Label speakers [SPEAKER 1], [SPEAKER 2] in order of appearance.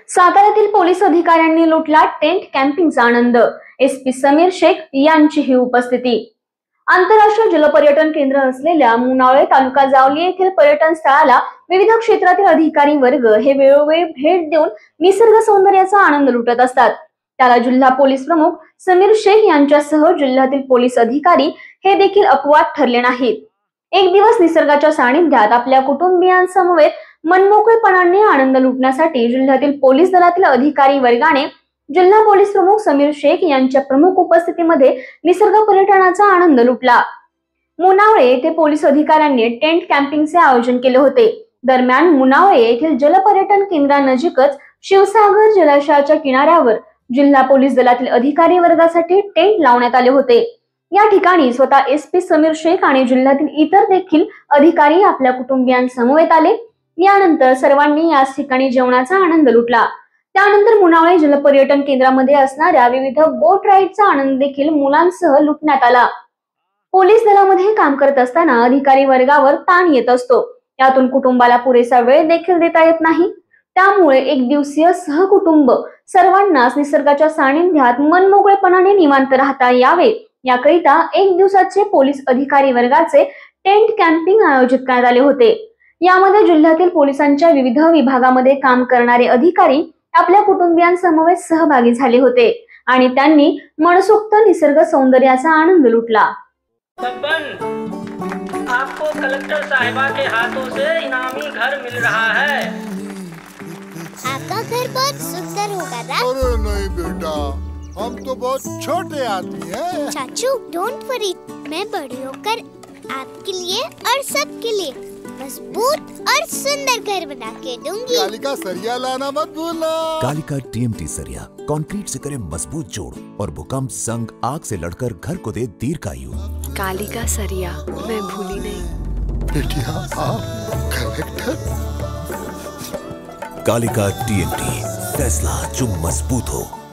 [SPEAKER 1] साताऱ्यातील पोलीस अधिकाऱ्यांनी लुटला टेंट कॅम्पिंगचा आनंद। एसपी समीर शेख यांची ही उपस्थिती। आंतरराष्ट्रीय जलपर्यटन केंद्र असलेल्या मुनाळे तालुका जावली येथील पर्यटन स्थळाला विविध क्षेत्रातील अधिकारी वर्ग हे वेळोवेळी भेट देऊन निसर्ग सौंदर्याचा आनंद लुटत असतात। त्याला जिल्हा पोलीस प्रमुख समीर शेख यांच्यासह जिल्ह्यातील पोलीस अधिकारी हे देखील अपवाद ठरले नाहीत। एक दिवस निसर्गाच्या सानिध्यात आपल्या कुटुंबियांसमवेत मनमोकळेपणाने आनंद लुटण्यासाठी जिल्ह्यातील पोलीस दलातील अधिकारी वर्गाने जिल्हा पोलीस प्रमुख समीर शेख यांच्या प्रमुख उपस्थितीमध्ये निसर्ग पर्यटनाचा आनंद लुटला। मुनावळे येथे पोलीस अधिकाऱ्यांनी टेंट कॅम्पिंगचे आयोजन केले होते। दरम्यान मुनावळे येथील जलपर्यटन केंद्रानजीकच शिवसागर जलाशयाच्या किनाऱ्यावर जिल्हा पोलीस दलातील अधिकारी वर्गासाठी टेंट लावण्यात आले होते। या ठिकाणी स्वतः एसपी समीर शेख आणि जिल्ह्यातील इतर देखील अधिकारी आपल्या कुटुंबियांसमवेत आले। यानंतर सर्वांनी याच ठिकाणी जेवणाचा आनंद लुटला। त्यानंतर मुनावळे जलपर्यटन केंद्रामध्ये असणाऱ्या विविध बोट राईडचा आनंद देखील मुलांसह लुटण्यात आला। पोलीस दलामध्ये काम करत असताना अधिकारी वर्गावर ताण येत असतो। यातून कुटुंबाला पुरेसा वेळ देखील देता येत नाही। त्यामुळे एक दिवसीय सहकुटुंब सर्वांनाच निसर्गाच्या सानिध्यात मनमोकळेपणाने निवांत राहता यावे याकरिता एक दिवसाचे पोलीस अधिकारी वर्गाचे टेंट कॅम्पिंग आयोजित करण्यात आले होते। यामध्ये जिल्ह्यातील पोलिसांच्या विविध विभागामध्ये काम करणारे अधिकारी आपल्या कुटुंबियांसमवेत सहभागी झाले होते आणि त्यांनी मनसोक्त निसर्ग सौंदर्याचा आनंद लुटला।
[SPEAKER 2] आपको कलेक्टर साहिबा के हाथों से इनामी घर मिल रहा है।
[SPEAKER 3] आपका घर बहुत सुंदर होगा ना?
[SPEAKER 4] अरे नहीं बेटा, हम तो बहुत छोटे आदमी हैं।
[SPEAKER 3] चाचू डोंट वरी, मैं बड़ी होकर आपके लिए और सबके लिए मजबूत और सुंदर घर बना के दूंगी।
[SPEAKER 4] कालिका सरिया लाना मत भूलना।
[SPEAKER 5] कालिका टीएमटी सरिया कंक्रीट से करे मजबूत जोड़ और भूकंप संग आग से लड़कर घर को दे दीर्घायु।
[SPEAKER 6] कालिका सरिया मैं भूली नहीं।
[SPEAKER 4] बेटिया आप कलेक्टर।
[SPEAKER 5] कालिका टीएमटी, फैसला जो मजबूत हो।